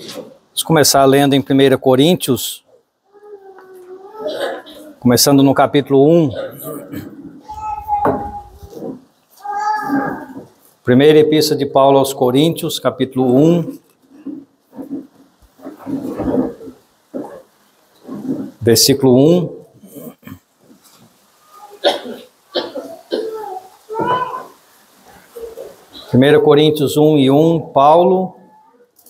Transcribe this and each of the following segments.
Vamos começar lendo em 1 Coríntios, começando no capítulo 1. Primeira epístola de Paulo aos Coríntios, capítulo 1. Versículo 1. Primeira Coríntios 1 e 1, Paulo,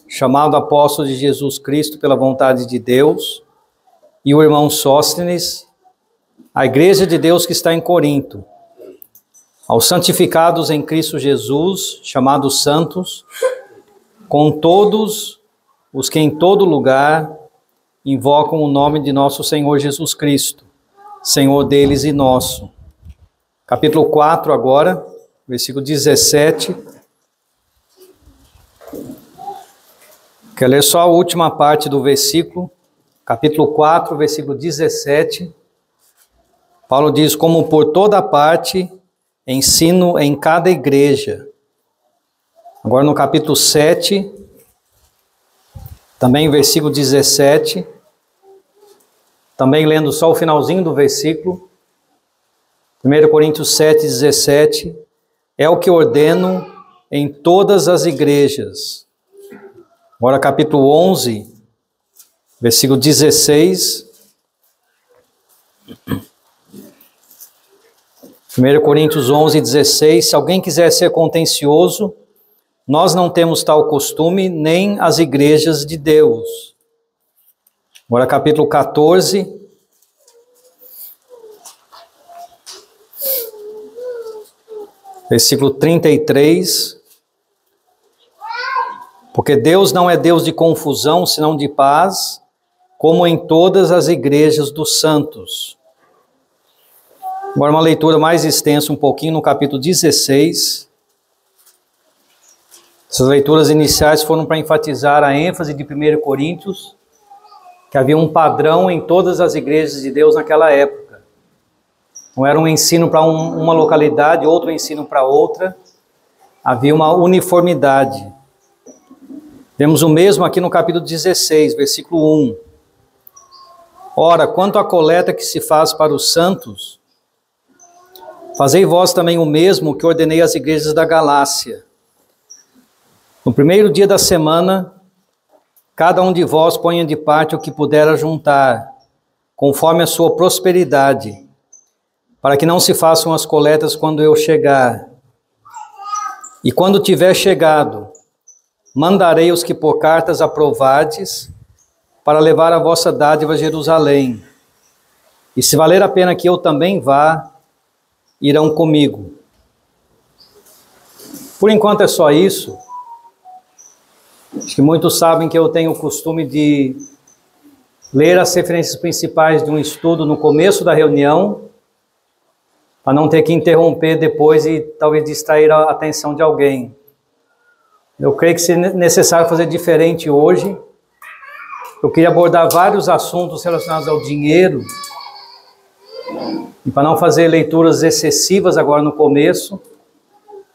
chamado apóstolo de Jesus Cristo pela vontade de Deus, e o irmão Sóstenes, a igreja de Deus que está em Corinto, aos santificados em Cristo Jesus, chamados santos, com todos os que em todo lugar invocam o nome de nosso Senhor Jesus Cristo, Senhor deles e nosso. Capítulo 4 agora, versículo 17. Quero ler só a última parte do versículo, capítulo 4, versículo 17. Paulo diz: como por toda parte ensino em cada igreja. Agora no capítulo 7, também versículo 17, também lendo só o finalzinho do versículo, 1 Coríntios 7, 17, é o que ordeno em todas as igrejas. Agora capítulo 11, versículo 16, 1 Coríntios 11, 16, se alguém quiser ser contencioso, nós não temos tal costume, nem as igrejas de Deus. Agora capítulo 14, versículo 33, porque Deus não é Deus de confusão, senão de paz, como em todas as igrejas dos santos. Agora uma leitura mais extensa um pouquinho no capítulo 16. Essas leituras iniciais foram para enfatizar a ênfase de 1 Coríntios, que havia um padrão em todas as igrejas de Deus naquela época. Não era um ensino para uma localidade, outro ensino para outra. Havia uma uniformidade. Vemos o mesmo aqui no capítulo 16, versículo 1. Ora, quanto à coleta que se faz para os santos, fazei vós também o mesmo que ordenei às igrejas da Galácia. No primeiro dia da semana, cada um de vós ponha de parte o que puder ajuntar, conforme a sua prosperidade, para que não se façam as coletas quando eu chegar. E quando tiver chegado, mandarei os que por cartas aprovardes, para levar a vossa dádiva a Jerusalém. E se valer a pena que eu também vá, irão comigo. Por enquanto é só isso. Acho que muitos sabem que eu tenho o costume de ler as referências principais de um estudo no começo da reunião, para não ter que interromper depois e talvez distrair a atenção de alguém. Eu creio que seria necessário fazer diferente hoje. Eu queria abordar vários assuntos relacionados ao dinheiro, e para não fazer leituras excessivas agora no começo,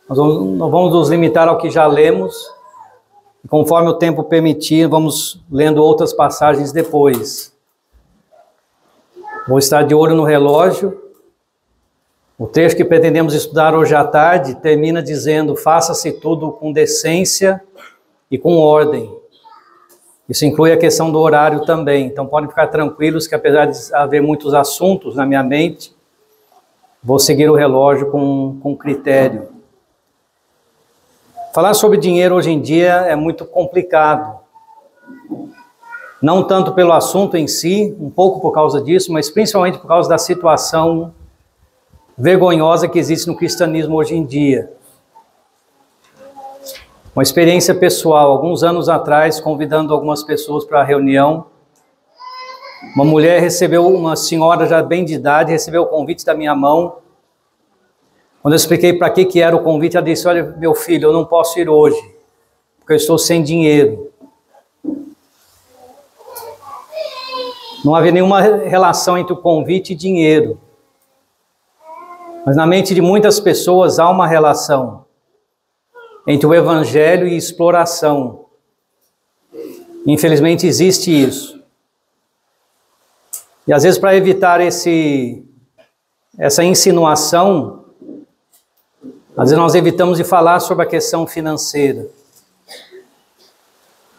nós vamos nos limitar ao que já lemos, e conforme o tempo permitir, vamos lendo outras passagens depois. Vou estar de olho no relógio. O trecho que pretendemos estudar hoje à tarde termina dizendo: faça-se tudo com decência e com ordem. Isso inclui a questão do horário também. Então podem ficar tranquilos que, apesar de haver muitos assuntos na minha mente, vou seguir o relógio com critério. Falar sobre dinheiro hoje em dia é muito complicado. Não tanto pelo assunto em si, um pouco por causa disso, mas principalmente por causa da situação vergonhosa que existe no cristianismo hoje em dia. Uma experiência pessoal, alguns anos atrás, convidando algumas pessoas para a reunião, uma mulher recebeu, uma senhora já bem de idade, recebeu o convite da minha mão. Quando eu expliquei para que era o convite, ela disse: olha, meu filho, eu não posso ir hoje, porque eu estou sem dinheiro. Não havia nenhuma relação entre o convite e dinheiro. Mas na mente de muitas pessoas há uma relação entre o evangelho e exploração. Infelizmente existe isso. E às vezes, para evitar essa insinuação, às vezes nós evitamos de falar sobre a questão financeira.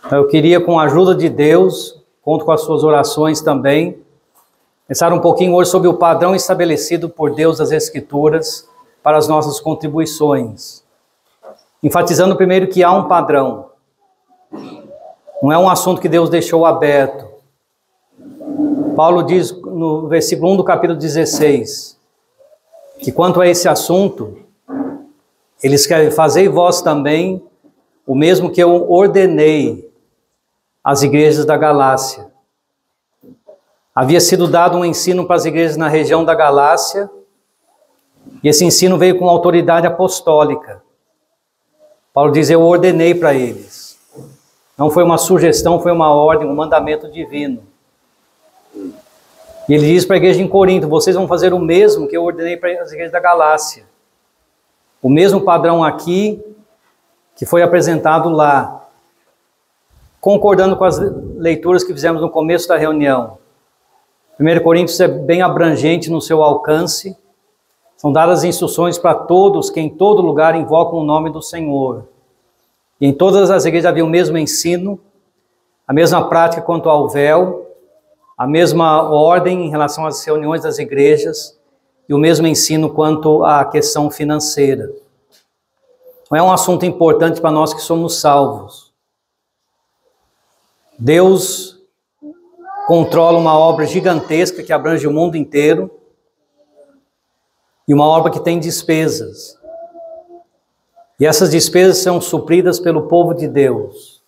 Então, eu queria, com a ajuda de Deus, conto com as suas orações também, pensar um pouquinho hoje sobre o padrão estabelecido por Deus das Escrituras para as nossas contribuições. Enfatizando primeiro que há um padrão. Não é um assunto que Deus deixou aberto. Paulo diz no versículo 1 do capítulo 16, que quanto a esse assunto, eles querem fazer vós também o mesmo que eu ordenei às igrejas da Galácia. Havia sido dado um ensino para as igrejas na região da Galácia, e esse ensino veio com autoridade apostólica. Paulo diz, eu ordenei para eles. Não foi uma sugestão, foi uma ordem, um mandamento divino. E ele diz para a igreja em Corinto, vocês vão fazer o mesmo que eu ordenei para as igrejas da Galácia. O mesmo padrão aqui que foi apresentado lá. Concordando com as leituras que fizemos no começo da reunião. 1 Coríntios é bem abrangente no seu alcance. São dadas instruções para todos que em todo lugar invocam o nome do Senhor. E em todas as igrejas havia o mesmo ensino, a mesma prática quanto ao véu, a mesma ordem em relação às reuniões das igrejas e o mesmo ensino quanto à questão financeira. Não é um assunto importante para nós que somos salvos. Deus controla uma obra gigantesca que abrange o mundo inteiro e uma obra que tem despesas. E essas despesas são supridas pelo povo de Deus.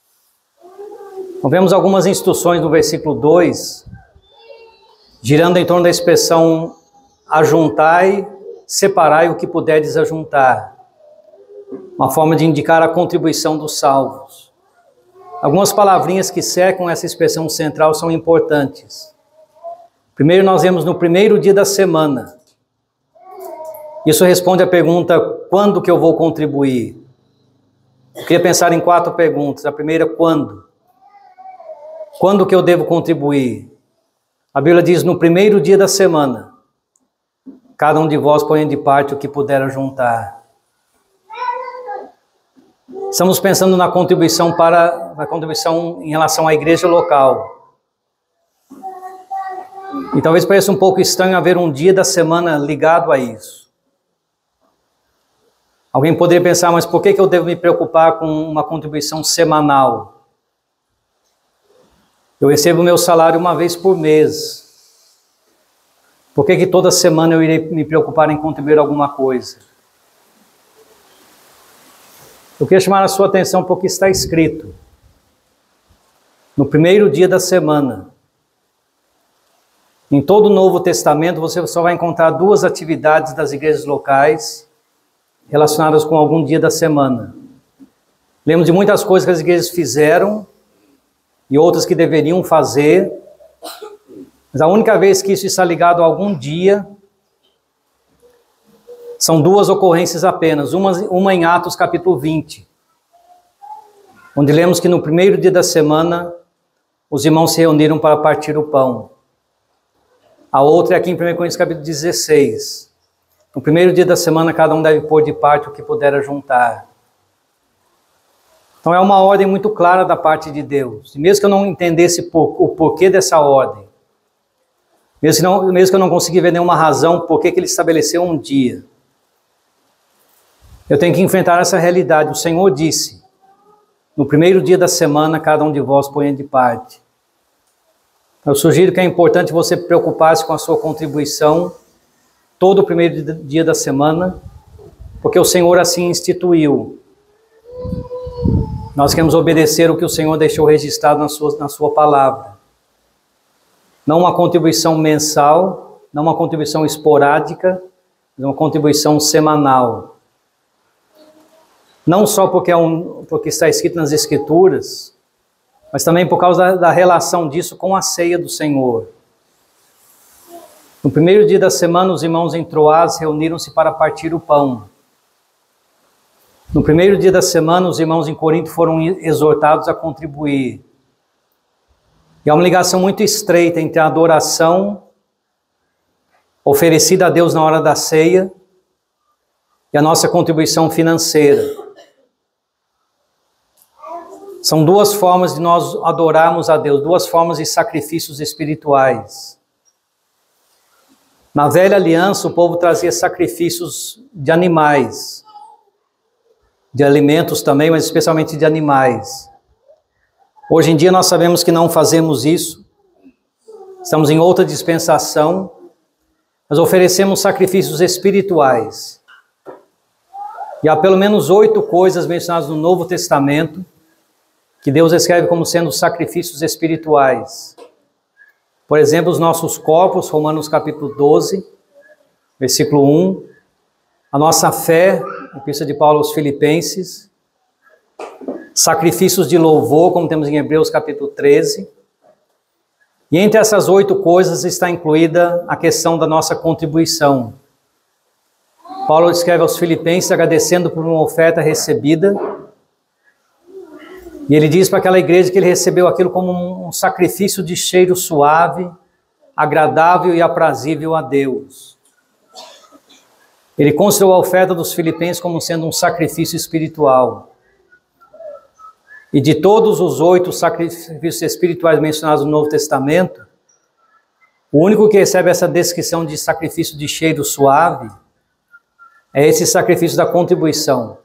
Nós vemos algumas instruções no versículo 2, girando em torno da expressão ajuntai, separai o que puderdes ajuntar. Uma forma de indicar a contribuição dos salvos. Algumas palavrinhas que cercam essa expressão central são importantes. Primeiro nós vemos no primeiro dia da semana. Isso responde à pergunta, quando que eu vou contribuir? Eu queria pensar em 4 perguntas. A primeira, quando? Quando que eu devo contribuir? A Bíblia diz, no primeiro dia da semana, cada um de vós ponha de parte o que puder ajuntar. Estamos pensando na contribuição em relação à igreja local. E talvez pareça um pouco estranho haver um dia da semana ligado a isso. Alguém poderia pensar, mas por que eu devo me preocupar com uma contribuição semanal? Eu recebo meu salário uma vez por mês. Por que toda semana eu irei me preocupar em contribuir alguma coisa? Eu queria chamar a sua atenção para o que está escrito. No primeiro dia da semana. Em todo o Novo Testamento, você só vai encontrar 2 atividades das igrejas locais relacionadas com algum dia da semana. Lemos de muitas coisas que as igrejas fizeram e outras que deveriam fazer, mas a única vez que isso está ligado a algum dia, são 2 ocorrências apenas, uma em Atos capítulo 20, onde lemos que no primeiro dia da semana, os irmãos se reuniram para partir o pão. A outra é aqui em 1 Coríntios capítulo 16, no primeiro dia da semana, cada um deve pôr de parte o que puder juntar. Então é uma ordem muito clara da parte de Deus. E mesmo que eu não entendesse o porquê dessa ordem, mesmo que eu não conseguisse ver nenhuma razão por que ele estabeleceu um dia, eu tenho que enfrentar essa realidade. O Senhor disse, no primeiro dia da semana, cada um de vós ponha de parte. Eu sugiro que é importante você preocupar-se com a sua contribuição todo o primeiro dia da semana, porque o Senhor assim instituiu. Nós queremos obedecer o que o Senhor deixou registrado na sua palavra. Não uma contribuição mensal, não uma contribuição esporádica, mas uma contribuição semanal. Não só porque está escrito nas Escrituras, mas também por causa da relação disso com a ceia do Senhor. No primeiro dia da semana, os irmãos em Troás reuniram-se para partir o pão. No primeiro dia da semana, os irmãos em Corinto foram exortados a contribuir. E há uma ligação muito estreita entre a adoração oferecida a Deus na hora da ceia e a nossa contribuição financeira. São duas formas de nós adorarmos a Deus, duas formas de sacrifícios espirituais. Na velha aliança, o povo trazia sacrifícios de animais, de alimentos também, mas especialmente de animais. Hoje em dia nós sabemos que não fazemos isso, estamos em outra dispensação, mas oferecemos sacrifícios espirituais. E há pelo menos 8 coisas mencionadas no Novo Testamento que Deus escreve como sendo sacrifícios espirituais. Por exemplo, os nossos corpos, Romanos capítulo 12, versículo 1. A nossa fé, Epístola de Paulo aos Filipenses. Sacrifícios de louvor, como temos em Hebreus capítulo 13. E entre essas 8 coisas está incluída a questão da nossa contribuição. Paulo escreve aos Filipenses agradecendo por uma oferta recebida. E ele diz para aquela igreja que ele recebeu aquilo como um sacrifício de cheiro suave, agradável e aprazível a Deus. Ele considerou a oferta dos filipenses como sendo um sacrifício espiritual. E de todos os 8 sacrifícios espirituais mencionados no Novo Testamento, o único que recebe essa descrição de sacrifício de cheiro suave é esse sacrifício da contribuição.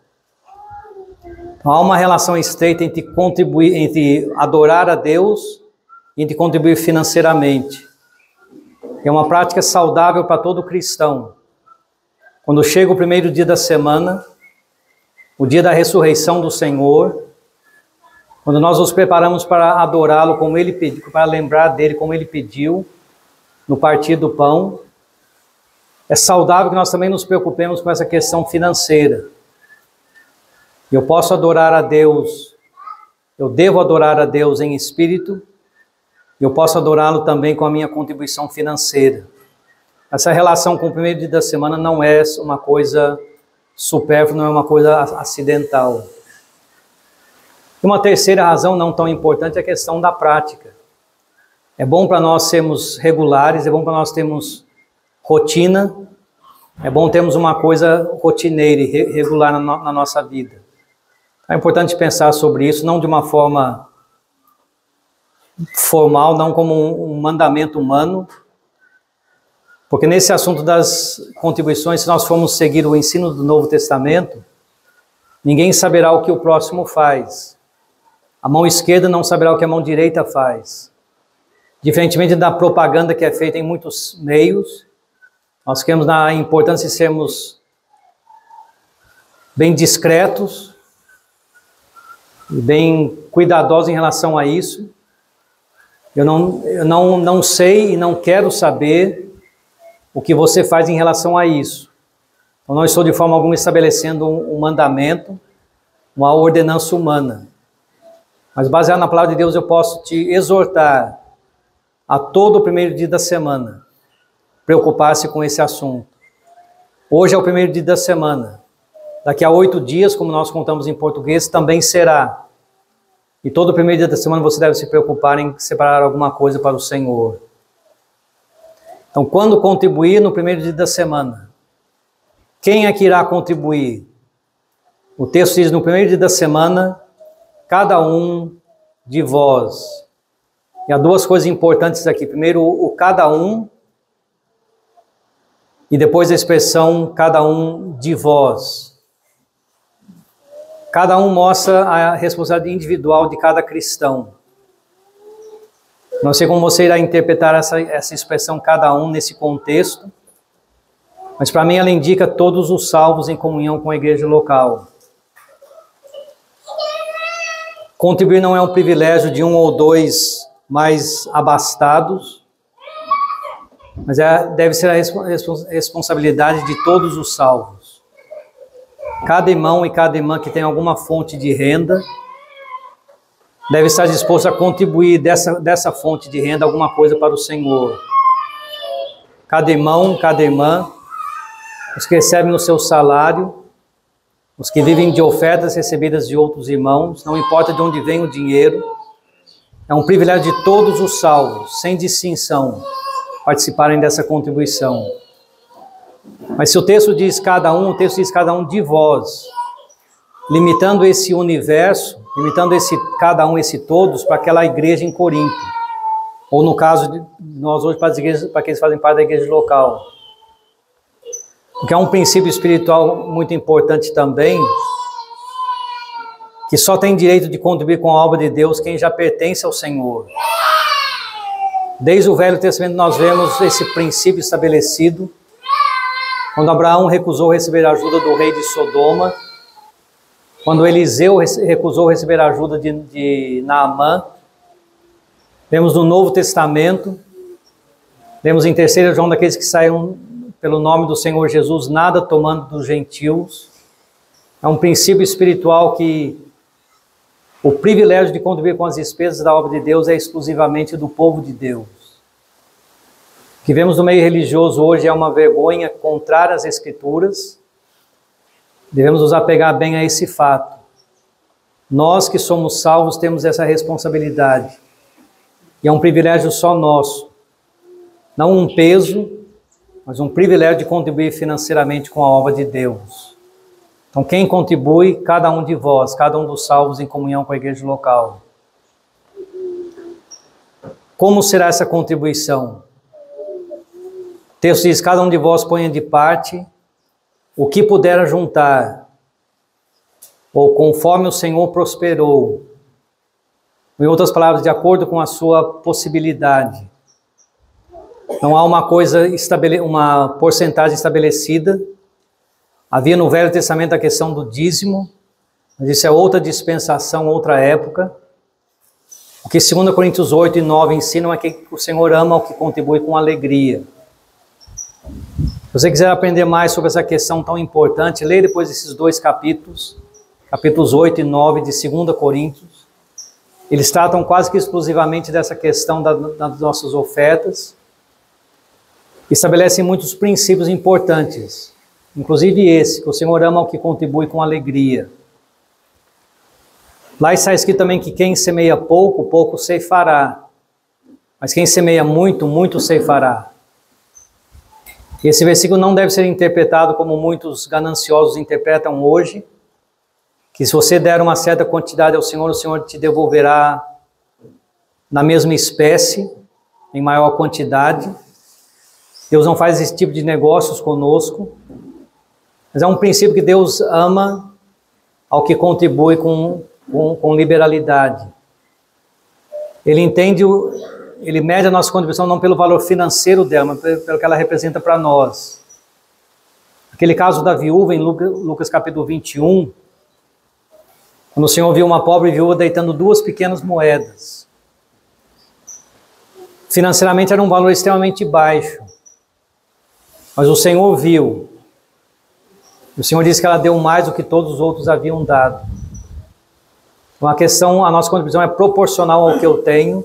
Há uma relação estreita entre contribuir, entre adorar a Deus e entre contribuir financeiramente. É uma prática saudável para todo cristão. Quando chega o primeiro dia da semana, o dia da ressurreição do Senhor, quando nós nos preparamos para adorá-lo como Ele pediu, para lembrar dele como Ele pediu, no partir do pão, é saudável que nós também nos preocupemos com essa questão financeira. Eu posso adorar a Deus, eu devo adorar a Deus em espírito, eu posso adorá-lo também com a minha contribuição financeira. Essa relação com o primeiro dia da semana não é uma coisa supérflua, não é uma coisa acidental. E uma terceira razão não tão importante é a questão da prática. É bom para nós sermos regulares, é bom para nós termos rotina, é bom termos uma coisa rotineira e regular na nossa vida. É importante pensar sobre isso, não de uma forma formal, não como um mandamento humano, porque nesse assunto das contribuições, se nós formos seguir o ensino do Novo Testamento, ninguém saberá o que o próximo faz. A mão esquerda não saberá o que a mão direita faz. Diferentemente da propaganda que é feita em muitos meios, nós queremos na importância de sermos bem discretos, e bem cuidadosos em relação a isso. Eu não sei e não quero saber o que você faz em relação a isso. Eu não estou de forma alguma estabelecendo um mandamento, uma ordenança humana. Mas baseado na palavra de Deus, eu posso te exortar a todo o primeiro dia da semana, preocupar-se com esse assunto. Hoje é o primeiro dia da semana. Daqui a 8 dias, como nós contamos em português, também será. E todo o primeiro dia da semana você deve se preocupar em separar alguma coisa para o Senhor. Então, quando contribuir no primeiro dia da semana, quem é que irá contribuir? O texto diz, no primeiro dia da semana, cada um de vós. E há 2 coisas importantes aqui. Primeiro, o cada um, e depois a expressão cada um de vós. Cada um mostra a responsabilidade individual de cada cristão. Não sei como você irá interpretar essa expressão cada um nesse contexto, mas para mim ela indica todos os salvos em comunhão com a igreja local. Contribuir não é um privilégio de 1 ou 2 mais abastados, mas deve ser a responsabilidade de todos os salvos. Cada irmão e cada irmã que tem alguma fonte de renda deve estar disposto a contribuir dessa fonte de renda alguma coisa para o Senhor. Cada irmão, cada irmã, os que recebem o seu salário, os que vivem de ofertas recebidas de outros irmãos, não importa de onde vem o dinheiro, É um privilégio de todos os salvos, sem distinção, participarem dessa contribuição. Mas se o texto diz cada um, o texto diz cada um de vós, limitando esse universo, limitando esse cada um, esse todos, para aquela igreja em Corinto. Ou no caso de nós hoje, para as igrejas, para aqueles que fazem parte da igreja local. Porque é um princípio espiritual muito importante também, que só tem direito de contribuir com a obra de Deus quem já pertence ao Senhor. Desde o Velho Testamento nós vemos esse princípio estabelecido, quando Abraão recusou receber a ajuda do rei de Sodoma, quando Eliseu recusou receber a ajuda de Naamã. Vemos no Novo Testamento, vemos em 3 João daqueles que saíram pelo nome do Senhor Jesus, nada tomando dos gentios. É um princípio espiritual que o privilégio de contribuir com as despesas da obra de Deus é exclusivamente do povo de Deus. O que vemos no meio religioso hoje é uma vergonha contrária às Escrituras. Devemos nos apegar bem a esse fato. Nós que somos salvos temos essa responsabilidade. E é um privilégio só nosso. Não um peso, mas um privilégio de contribuir financeiramente com a obra de Deus. Então quem contribui? Cada um de vós, cada um dos salvos em comunhão com a igreja local. Como será essa contribuição? O texto diz, cada um de vós ponha de parte o que puder juntar, ou conforme o Senhor prosperou. Em outras palavras, de acordo com a sua possibilidade. Não há uma uma porcentagem estabelecida. Havia no Velho Testamento a questão do dízimo, mas isso é outra dispensação, outra época. O que 2 Coríntios 8 e 9 ensinam é que o Senhor ama o que contribui com alegria. Se você quiser aprender mais sobre essa questão tão importante, leia depois esses 2 capítulos, capítulos 8 e 9 de 2 Coríntios. Eles tratam quase que exclusivamente dessa questão das nossas ofertas. Estabelecem muitos princípios importantes, inclusive esse, que o Senhor ama o que contribui com alegria. Lá está escrito também que quem semeia pouco, pouco ceifará. Mas quem semeia muito, muito ceifará. Esse versículo não deve ser interpretado como muitos gananciosos interpretam hoje, que se você der uma certa quantidade ao Senhor, o Senhor te devolverá na mesma espécie, em maior quantidade. Deus não faz esse tipo de negócios conosco, mas é um princípio que Deus ama ao que contribui com liberalidade. Ele mede a nossa contribuição não pelo valor financeiro dela, mas pelo que ela representa para nós. Aquele caso da viúva em Lucas capítulo 21, quando o Senhor viu uma pobre viúva deitando 2 pequenas moedas. Financeiramente era um valor extremamente baixo, mas o Senhor viu. O Senhor disse que ela deu mais do que todos os outros haviam dado. Então a nossa contribuição é proporcional ao que eu tenho.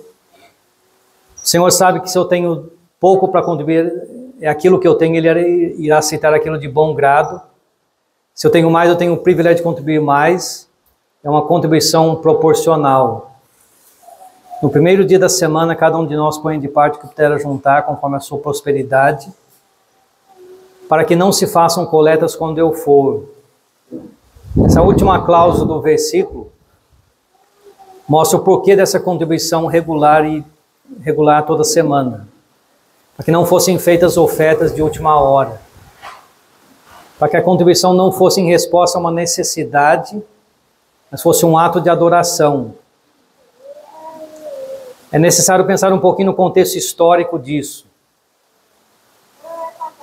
O Senhor sabe que se eu tenho pouco para contribuir, é aquilo que eu tenho, Ele irá aceitar aquilo de bom grado. Se eu tenho mais, eu tenho o privilégio de contribuir mais. É uma contribuição proporcional. No primeiro dia da semana, cada um de nós põe de parte o que puder juntar, conforme a sua prosperidade, para que não se façam coletas quando eu for. Essa última cláusula do versículo mostra o porquê dessa contribuição regular toda semana, para que não fossem feitas ofertas de última hora, para que a contribuição não fosse em resposta a uma necessidade, mas fosse um ato de adoração. É necessário pensar um pouquinho no contexto histórico disso.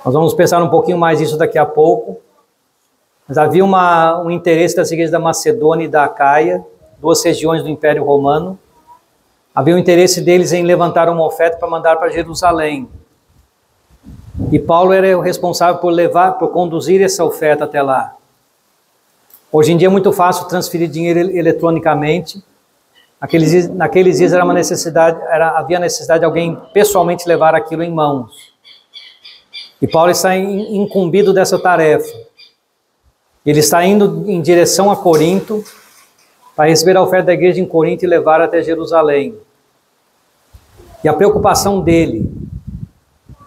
Nós vamos pensar um pouquinho mais disso daqui a pouco, mas havia um interesse das igrejas da Macedônia e da Acaia, 2 regiões do Império Romano. Havia o interesse deles em levantar uma oferta para mandar para Jerusalém. E Paulo era o responsável por conduzir essa oferta até lá. Hoje em dia é muito fácil transferir dinheiro eletronicamente. Naqueles dias havia necessidade de alguém pessoalmente levar aquilo em mãos. E Paulo está incumbido dessa tarefa. Ele está indo em direção a Corinto para receber a oferta da igreja em Corinto e levar até Jerusalém. E a preocupação dele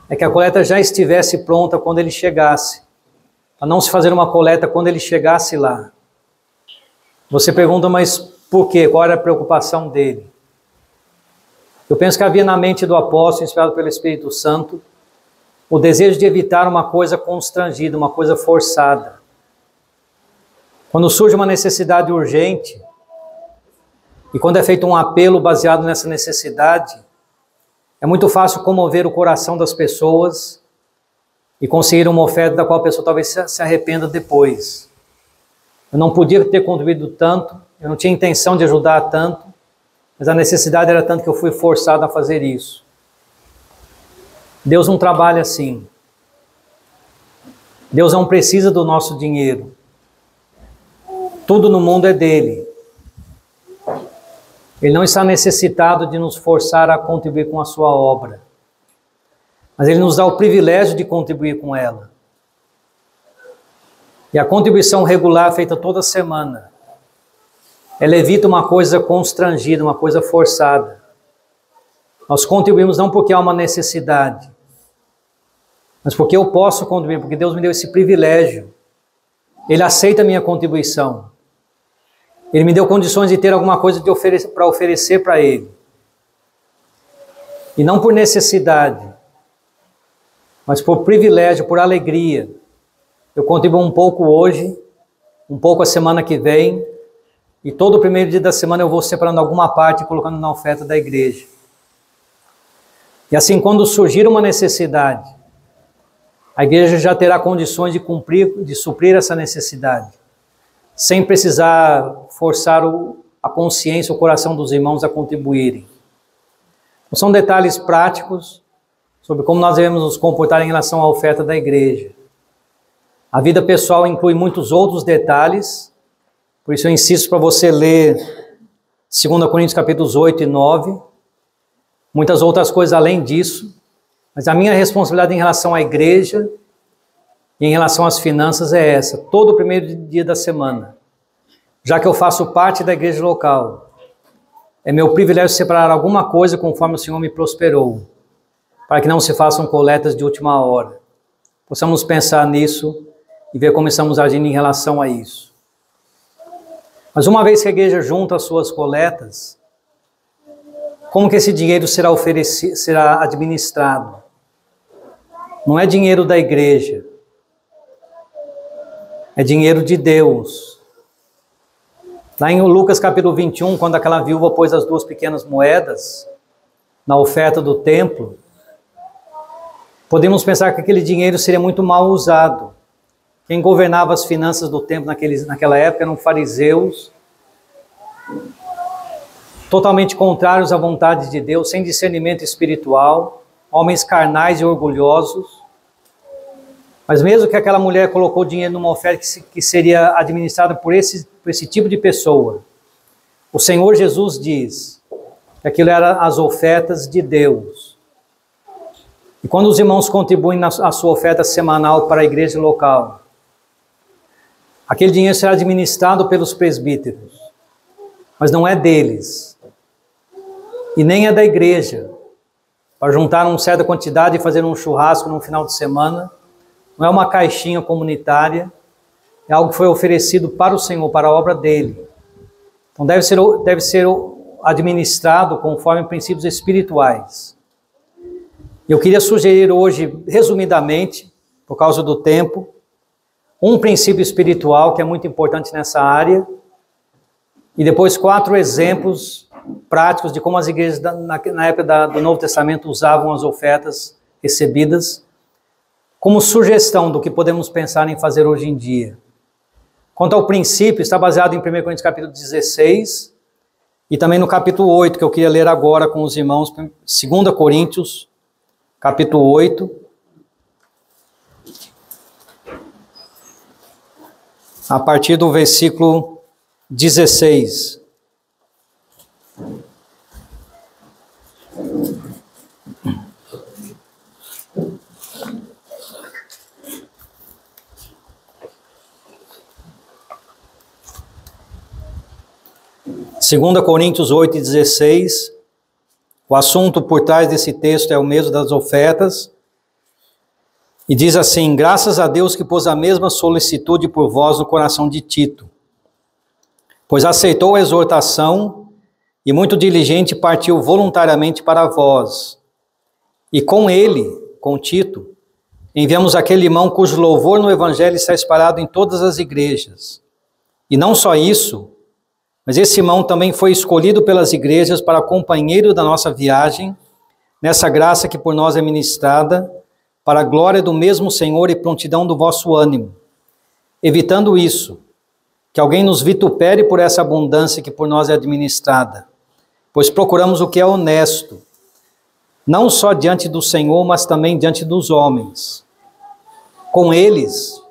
é que a coleta já estivesse pronta quando ele chegasse, para não se fazer uma coleta quando ele chegasse lá. Você pergunta, mas por quê? Qual era a preocupação dele? Eu penso que havia na mente do apóstolo, inspirado pelo Espírito Santo, o desejo de evitar uma coisa constrangida, uma coisa forçada. Quando surge uma necessidade urgente, e quando é feito um apelo baseado nessa necessidade, é muito fácil comover o coração das pessoas e conseguir uma oferta da qual a pessoa talvez se arrependa depois. Eu não podia ter contribuído tanto, eu não tinha intenção de ajudar tanto, mas a necessidade era tanto que eu fui forçado a fazer isso. Deus não trabalha assim. Deus não precisa do nosso dinheiro. Tudo no mundo é dele. Ele não está necessitado de nos forçar a contribuir com a sua obra. Mas ele nos dá o privilégio de contribuir com ela. E a contribuição regular feita toda semana, ela evita uma coisa constrangida, uma coisa forçada. Nós contribuímos não porque há uma necessidade, mas porque eu posso contribuir, porque Deus me deu esse privilégio. Ele aceita a minha contribuição. Ele me deu condições de ter alguma coisa para oferecer para Ele. E não por necessidade, mas por privilégio, por alegria. Eu contribuo um pouco hoje, um pouco a semana que vem, e todo o primeiro dia da semana eu vou separando alguma parte e colocando na oferta da igreja. E assim, quando surgir uma necessidade, a igreja já terá condições de suprir essa necessidade, sem precisar forçar a consciência, o coração dos irmãos a contribuírem. Então, são detalhes práticos sobre como nós devemos nos comportar em relação à oferta da igreja. A vida pessoal inclui muitos outros detalhes, por isso eu insisto para você ler 2 Coríntios capítulos 8 e 9, muitas outras coisas além disso, mas a minha responsabilidade em relação à igreja e em relação às finanças é essa, todo o primeiro dia da semana. Já que eu faço parte da igreja local, é meu privilégio separar alguma coisa conforme o Senhor me prosperou, para que não se façam coletas de última hora. Possamos pensar nisso e ver como estamos agindo em relação a isso. Mas uma vez que a igreja junta as suas coletas, como que esse dinheiro será administrado? Não é dinheiro da igreja, é dinheiro de Deus. Lá em Lucas capítulo 21, quando aquela viúva pôs as 2 pequenas moedas na oferta do templo, podemos pensar que aquele dinheiro seria muito mal usado. Quem governava as finanças do templo naquela época eram fariseus, totalmente contrários à vontade de Deus, sem discernimento espiritual, homens carnais e orgulhosos. Mas mesmo que aquela mulher colocou dinheiro numa oferta que seria administrada por esse tipo de pessoa, o Senhor Jesus diz que aquilo eram as ofertas de Deus. E quando os irmãos contribuem na sua oferta semanal para a igreja local, aquele dinheiro será administrado pelos presbíteros, mas não é deles, e nem é da igreja, para juntar uma certa quantidade e fazer um churrasco no final de semana. Não é uma caixinha comunitária, é algo que foi oferecido para o Senhor, para a obra dele. Então deve ser administrado conforme princípios espirituais. Eu queria sugerir hoje, resumidamente, por causa do tempo, um princípio espiritual que é muito importante nessa área, e depois 4 exemplos práticos de como as igrejas na época do Novo Testamento usavam as ofertas recebidas, como sugestão do que podemos pensar em fazer hoje em dia. Quanto ao princípio, está baseado em 1 Coríntios capítulo 16, e também no capítulo 8, que eu queria ler agora com os irmãos, 2 Coríntios, capítulo 8, a partir do versículo 16. Segunda Coríntios 8 e 16, O assunto por trás desse texto é o mesmo das ofertas. E diz assim: graças a Deus que pôs a mesma solicitude por vós no coração de Tito, pois aceitou a exortação e muito diligente partiu voluntariamente para vós. E com ele, com Tito, enviamos aquele irmão cujo louvor no Evangelho está espalhado em todas as igrejas. E não só isso, mas esse irmão também foi escolhido pelas igrejas para companheiro da nossa viagem, nessa graça que por nós é ministrada, para a glória do mesmo Senhor e prontidão do vosso ânimo, evitando isso, que alguém nos vitupere por essa abundância que por nós é administrada, pois procuramos o que é honesto, não só diante do Senhor, mas também diante dos homens. Com eles,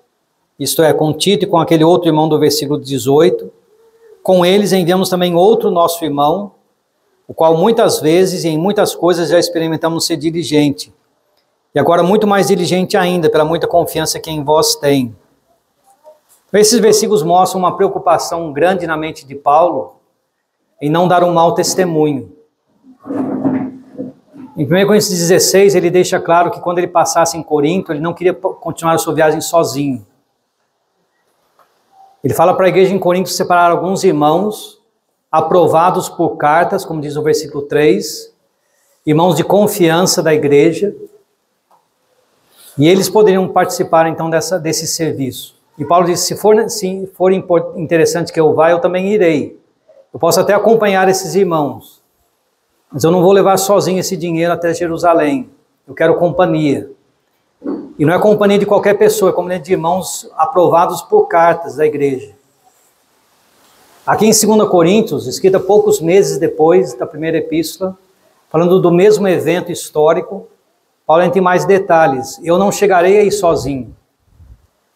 isto é, com Tito e com aquele outro irmão do versículo 18, com eles enviamos também outro nosso irmão, o qual muitas vezes e em muitas coisas já experimentamos ser diligente, e agora muito mais diligente ainda, pela muita confiança que em vós tem. Esses versículos mostram uma preocupação grande na mente de Paulo em não dar um mau testemunho. Em 1 Coríntios 16, ele deixa claro que quando ele passasse em Corinto, ele não queria continuar a sua viagem sozinho. Ele fala para a igreja em Corinto separar alguns irmãos, aprovados por cartas, como diz o versículo 3, irmãos de confiança da igreja, e eles poderiam participar então desse serviço. E Paulo disse: se for interessante que eu vá, eu também irei. Eu posso até acompanhar esses irmãos, mas eu não vou levar sozinho esse dinheiro até Jerusalém. Eu quero companhia. E não é companhia de qualquer pessoa, é companhia de irmãos aprovados por cartas da igreja. Aqui em 2 Coríntios, escrita poucos meses depois da primeira epístola, falando do mesmo evento histórico, Paulo entra em mais detalhes. Eu não chegarei aí sozinho.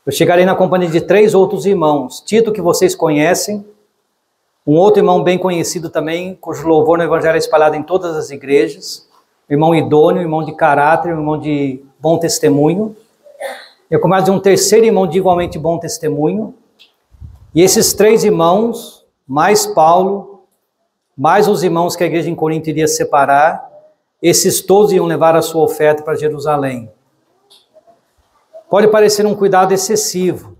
Eu chegarei na companhia de 3 outros irmãos. Tito, que vocês conhecem, um outro irmão bem conhecido também, cujo louvor no Evangelho é espalhado em todas as igrejas, irmão idôneo, irmão de caráter, irmão de bom testemunho. Eu começo de um terceiro irmão de igualmente bom testemunho. E esses 3 irmãos, mais Paulo, mais os irmãos que a igreja em Corinto iria separar, esses todos iam levar a sua oferta para Jerusalém. Pode parecer um cuidado excessivo,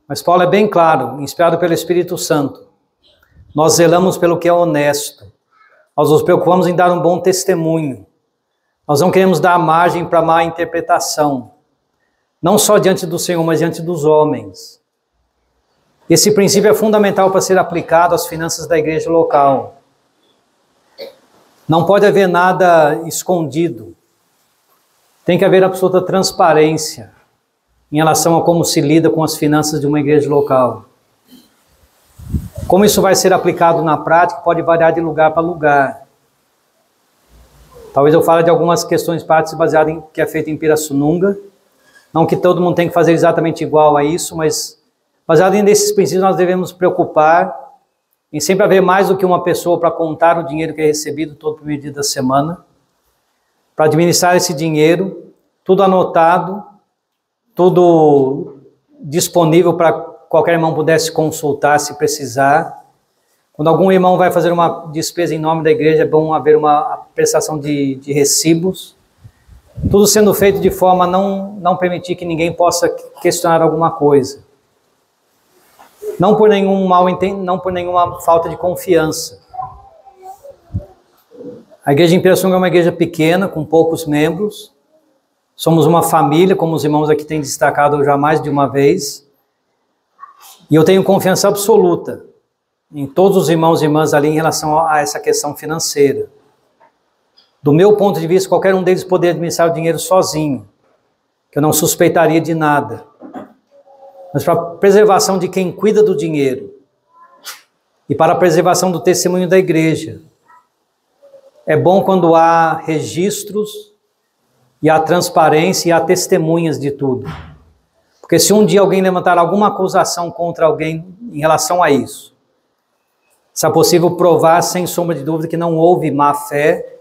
mas Paulo é bem claro, inspirado pelo Espírito Santo. Nós zelamos pelo que é honesto. Nós nos preocupamos em dar um bom testemunho. Nós não queremos dar margem para má interpretação. Não só diante do Senhor, mas diante dos homens. Esse princípio é fundamental para ser aplicado às finanças da igreja local. Não pode haver nada escondido. Tem que haver absoluta transparência em relação a como se lida com as finanças de uma igreja local. Como isso vai ser aplicado na prática pode variar de lugar para lugar. Talvez eu fale de algumas questões práticas baseadas em que é feito em Pirassununga. Não que todo mundo tenha que fazer exatamente igual a isso, mas baseado nesses princípios nós devemos preocupar em sempre haver mais do que uma pessoa para contar o dinheiro que é recebido todo primeiro dia da semana, para administrar esse dinheiro, tudo anotado, tudo disponível para qualquer irmão pudesse consultar se precisar. Quando algum irmão vai fazer uma despesa em nome da igreja, é bom haver uma prestação de recibos. Tudo sendo feito de forma a não permitir que ninguém possa questionar alguma coisa. Não por nenhuma falta de confiança. A igreja em Pirassununga é uma igreja pequena, com poucos membros. Somos uma família, como os irmãos aqui têm destacado já mais de uma vez. E eu tenho confiança absoluta em todos os irmãos e irmãs ali em relação a essa questão financeira. Do meu ponto de vista, qualquer um deles poderia administrar o dinheiro sozinho, que eu não suspeitaria de nada. Mas para a preservação de quem cuida do dinheiro e para a preservação do testemunho da igreja, é bom quando há registros e há transparência e há testemunhas de tudo. Porque se um dia alguém levantar alguma acusação contra alguém em relação a isso, se é possível provar sem sombra de dúvida que não houve má fé,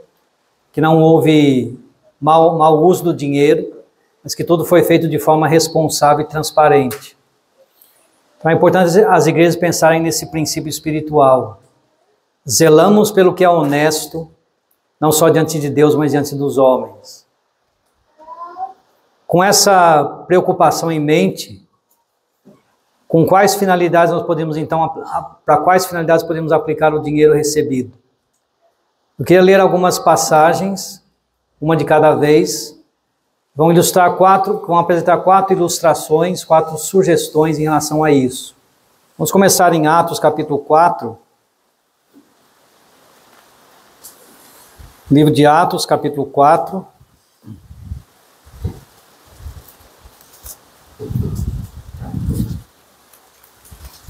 que não houve mau uso do dinheiro, mas que tudo foi feito de forma responsável e transparente. Então é importante as igrejas pensarem nesse princípio espiritual. Zelamos pelo que é honesto, não só diante de Deus, mas diante dos homens. Com essa preocupação em mente, com quais finalidades nós podemos então, para quais finalidades podemos aplicar o dinheiro recebido? Eu queria ler algumas passagens, uma de cada vez. Vão apresentar 4 ilustrações, 4 sugestões em relação a isso. Vamos começar em Atos capítulo 4. Livro de Atos, capítulo 4.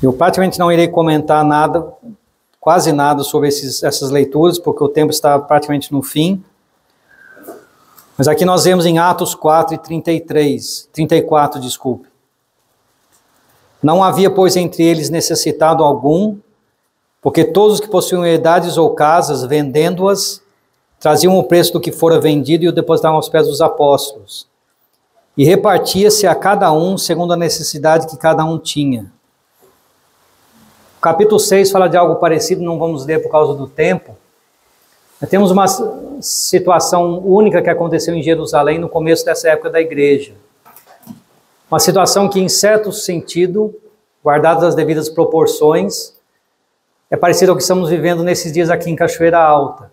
Eu praticamente não irei comentar nada, quase nada sobre essas leituras, porque o tempo está praticamente no fim. Mas aqui nós vemos em Atos 4 e 34, desculpe. Não havia, pois, entre eles necessitado algum, porque todos os que possuíam herdades ou casas, vendendo-as, traziam o preço do que fora vendido e o depositavam aos pés dos apóstolos. E repartia-se a cada um segundo a necessidade que cada um tinha. O capítulo 6 fala de algo parecido, não vamos ler por causa do tempo. Nós temos uma situação única que aconteceu em Jerusalém no começo dessa época da igreja. Uma situação que, em certo sentido, guardadas as devidas proporções, é parecido ao que estamos vivendo nesses dias aqui em Cachoeira Alta.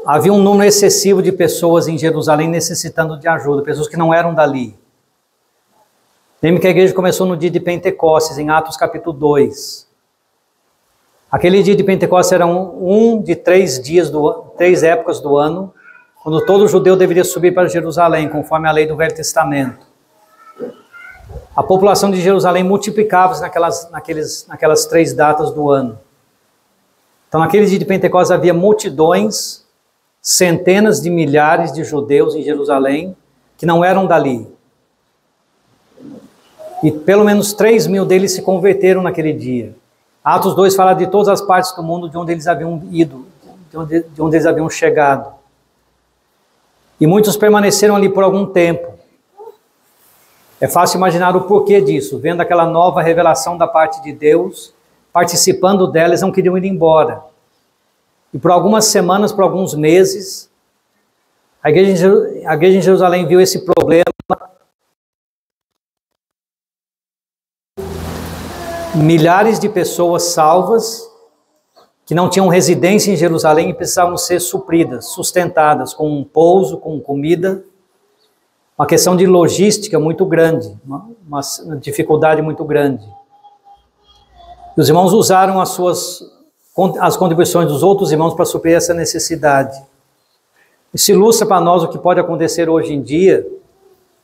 Havia um número excessivo de pessoas em Jerusalém necessitando de ajuda, pessoas que não eram dali. Lembra que a igreja começou no dia de Pentecostes, em Atos capítulo 2. Aquele dia de Pentecostes era um de 3 épocas do ano, quando todo judeu deveria subir para Jerusalém, conforme a lei do Velho Testamento. A população de Jerusalém multiplicava-se naquelas 3 datas do ano. Então, naquele dia de Pentecostes havia multidões, centenas de milhares de judeus em Jerusalém, que não eram dali. E pelo menos 3.000 deles se converteram naquele dia. Atos 2 fala de todas as partes do mundo de onde eles haviam ido, de onde eles haviam chegado. E muitos permaneceram ali por algum tempo. É fácil imaginar o porquê disso, vendo aquela nova revelação da parte de Deus, participando dela, eles não queriam ir embora. E por algumas semanas, por alguns meses, a igreja em Jerusalém viu esse problema. Milhares de pessoas salvas, que não tinham residência em Jerusalém e precisavam ser supridas, sustentadas com um pouso, com comida. Uma questão de logística muito grande, uma dificuldade muito grande. E os irmãos usaram as contribuições dos outros irmãos para suprir essa necessidade. Isso ilustra para nós o que pode acontecer hoje em dia,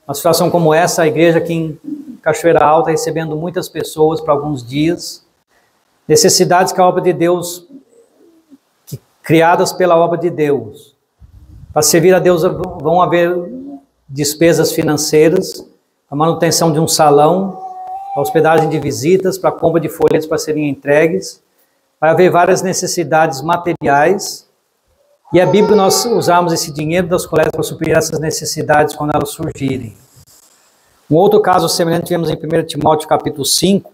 uma situação como essa, a igreja aqui em Cachoeira Alta recebendo muitas pessoas para alguns dias, necessidades que a obra de Deus, criadas pela obra de Deus. Para servir a Deus vão haver despesas financeiras, a manutenção de um salão, a hospedagem de visitas, para a compra de folhetos para serem entregues. Vai haver várias necessidades materiais, e é bíblico nós usarmos esse dinheiro das coletas para suprir essas necessidades quando elas surgirem. Um outro caso semelhante tivemos em 1 Timóteo capítulo 5,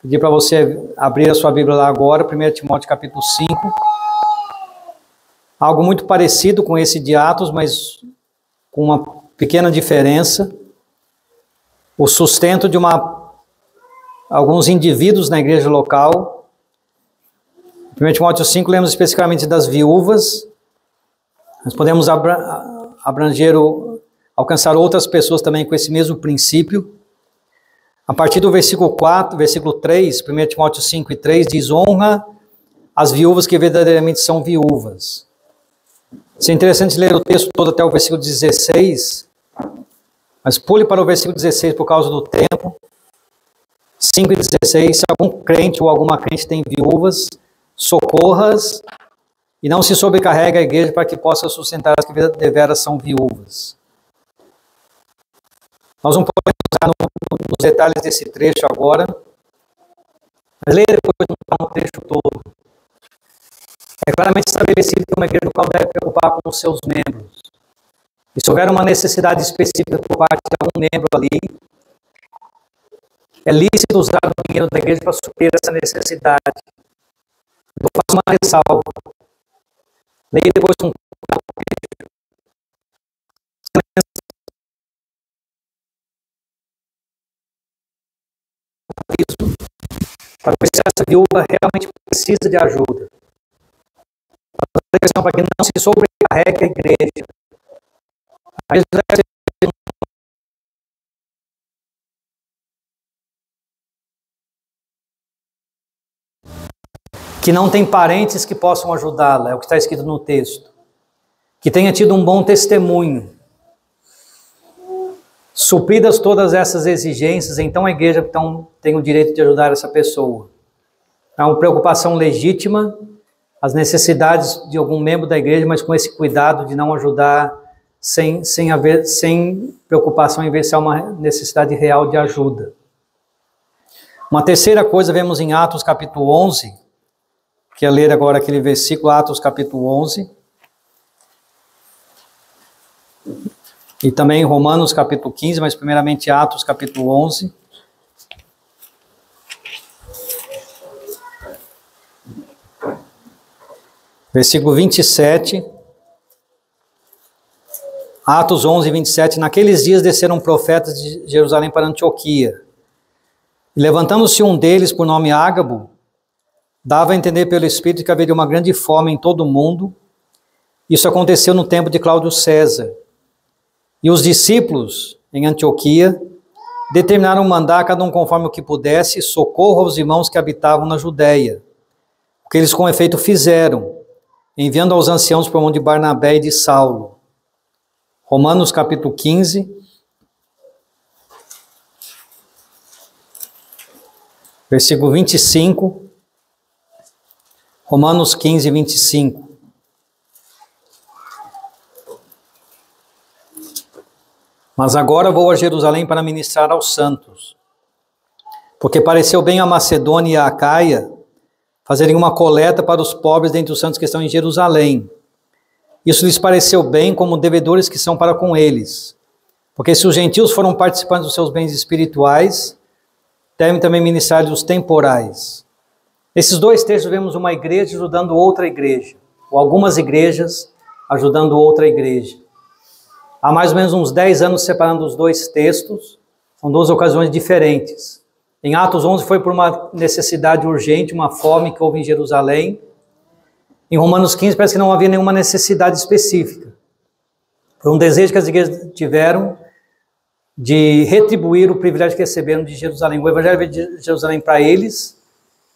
pedi para você abrir a sua Bíblia lá agora, 1 Timóteo capítulo 5, algo muito parecido com esse de Atos, mas com uma pequena diferença, o sustento de alguns indivíduos na igreja local. 1 Timóteo 5, lemos especificamente das viúvas, nós podemos alcançar outras pessoas também com esse mesmo princípio. A partir do versículo 3, 1 Timóteo 5 e 3, diz: honra as viúvas que verdadeiramente são viúvas. Isso é interessante ler o texto todo até o versículo 16, mas pule para o versículo 16 por causa do tempo. 5 e 16, se algum crente ou alguma crente tem viúvas, socorra-as e não se sobrecarregue a igreja para que possa sustentar as que deveras são viúvas. Nós não podemos entrar nos detalhes desse trecho agora, mas leia depois no trecho todo. É claramente estabelecido que uma igreja local deve preocupar com os seus membros. E se houver uma necessidade específica por parte de algum membro ali, é lícito usar o dinheiro da igreja para suprir essa necessidade. faço uma ressalva. Leia depois com isso, para ver se essa viúva realmente precisa de ajuda. Para que não se sobrecarregue a igreja. Às vezes, que não tem parentes que possam ajudá-la, é o que está escrito no texto. Que tenha tido um bom testemunho. Supridas todas essas exigências, então a igreja tem o direito de ajudar essa pessoa. É uma preocupação legítima, as necessidades de algum membro da igreja, mas com esse cuidado de não ajudar sem preocupação em ver se há uma necessidade real de ajuda. Uma terceira coisa vemos em Atos capítulo 11, que é ler agora aquele versículo, Atos capítulo 11, e também Romanos capítulo 15, mas primeiramente Atos capítulo 11. Versículo 27, Atos 11, 27, naqueles dias desceram profetas de Jerusalém para Antioquia, e levantando-se um deles, por nome Ágabo, dava a entender pelo Espírito que haveria uma grande fome em todo o mundo. Isso aconteceu no tempo de Cláudio César. E os discípulos, em Antioquia, determinaram mandar, cada um conforme o que pudesse, socorro aos irmãos que habitavam na Judéia. O que eles com efeito fizeram, enviando aos anciãos por mão de Barnabé e de Saulo. Romanos capítulo 15, versículo 25. Romanos 15, 25. Mas agora vou a Jerusalém para ministrar aos santos, porque pareceu bem a Macedônia e a Acaia fazerem uma coleta para os pobres dentre os santos que estão em Jerusalém. Isso lhes pareceu bem, como devedores que são para com eles. Porque se os gentios foram participantes dos seus bens espirituais, devem também ministrar os temporais. Nesses dois textos vemos uma igreja ajudando outra igreja, ou algumas igrejas ajudando outra igreja. Há mais ou menos uns 10 anos separando os dois textos, são duas ocasiões diferentes. Em Atos 11 foi por uma necessidade urgente, uma fome que houve em Jerusalém. Em Romanos 15 parece que não havia nenhuma necessidade específica. Foi um desejo que as igrejas tiveram de retribuir o privilégio que receberam de Jerusalém. O evangelho de Jerusalém para eles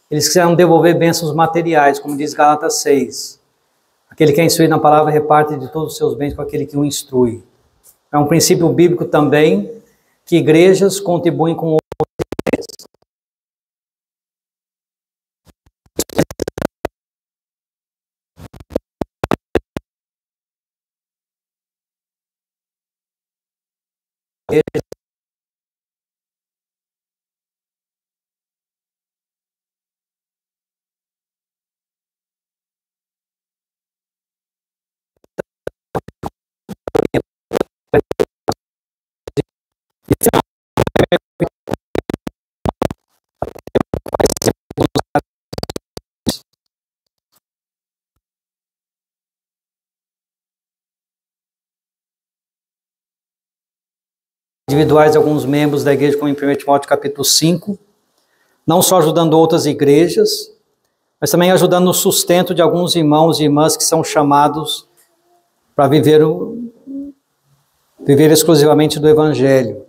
quiseram devolver bênçãos materiais, como diz Gálatas 6. Aquele que é instruído na palavra reparte de todos os seus bens com aquele que o instrui. É um princípio bíblico também que igrejas contribuem com outras igrejas. Individuais de alguns membros da igreja, como em 1 Timóteo capítulo 5, não só ajudando outras igrejas, mas também ajudando no sustento de alguns irmãos e irmãs que são chamados para viver exclusivamente do Evangelho.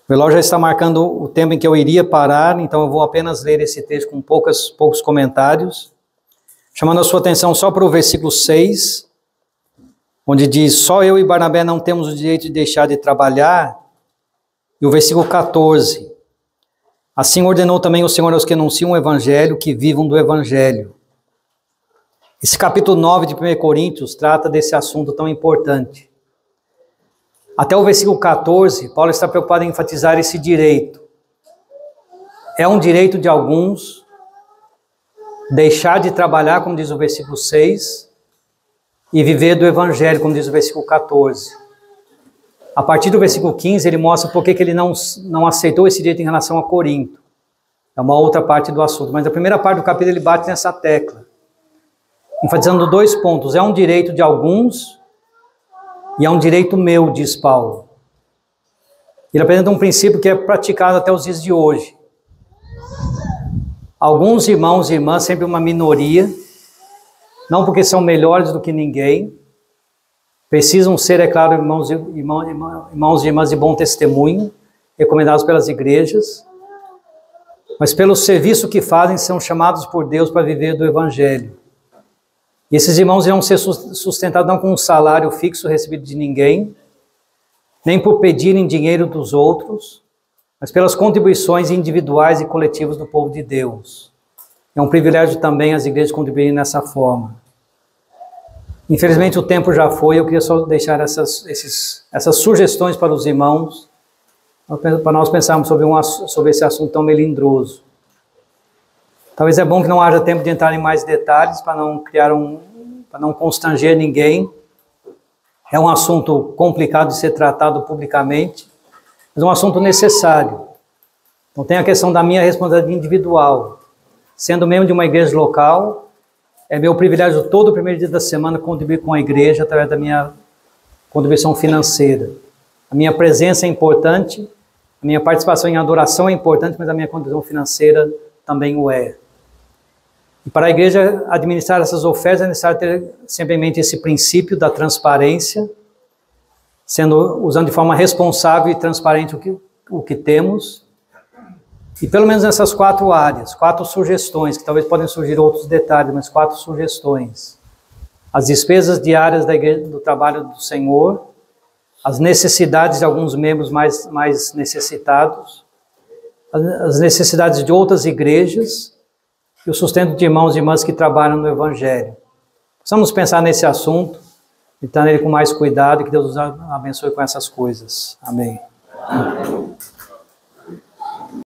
O relógio já está marcando o tempo em que eu iria parar, então eu vou apenas ler esse texto com poucos comentários, chamando a sua atenção só para o versículo 6, onde diz, só eu e Barnabé não temos o direito de deixar de trabalhar, e o versículo 14, assim ordenou também o Senhor aos que anunciam o Evangelho, que vivam do Evangelho. Esse capítulo 9 de 1 Coríntios trata desse assunto tão importante. Até o versículo 14, Paulo está preocupado em enfatizar esse direito. É um direito de alguns deixar de trabalhar, como diz o versículo 6, e viver do Evangelho, como diz o versículo 14. A partir do versículo 15, ele mostra por que ele não aceitou esse direito em relação a Corinto. É uma outra parte do assunto, mas a primeira parte do capítulo ele bate nessa tecla, enfatizando 2 pontos. É um direito de alguns e é um direito meu, diz Paulo. Ele apresenta um princípio que é praticado até os dias de hoje. Alguns irmãos e irmãs, sempre uma minoria, não porque são melhores do que ninguém, precisam ser, é claro, irmãos e irmãs de bom testemunho, recomendados pelas igrejas, mas pelo serviço que fazem, são chamados por Deus para viver do Evangelho. E esses irmãos irão ser sustentados não com um salário fixo recebido de ninguém, nem por pedirem dinheiro dos outros, mas pelas contribuições individuais e coletivas do povo de Deus. É um privilégio também as igrejas contribuírem nessa forma. Infelizmente o tempo já foi, eu queria só deixar essas sugestões para os irmãos, para nós pensarmos sobre esse assunto tão melindroso. Talvez é bom que não haja tempo de entrar em mais detalhes, para não constranger ninguém. É um assunto complicado de ser tratado publicamente, mas é um assunto necessário. Então tem a questão da minha responsabilidade individual. Sendo membro de uma igreja local, é meu privilégio todo o primeiro dia da semana contribuir com a igreja através da minha contribuição financeira. A minha presença é importante, a minha participação em adoração é importante, mas a minha contribuição financeira também o é. E para a igreja administrar essas ofertas é necessário ter sempre em mente esse princípio da transparência, usando de forma responsável e transparente o que temos, e pelo menos nessas 4 áreas, 4 sugestões, que talvez podem surgir outros detalhes, mas 4 sugestões. As despesas diárias da igreja, do trabalho do Senhor, as necessidades de alguns membros mais necessitados, as necessidades de outras igrejas, e o sustento de irmãos e irmãs que trabalham no Evangelho. Precisamos pensar nesse assunto, e estar nele com mais cuidado, e que Deus nos abençoe com essas coisas. Amém.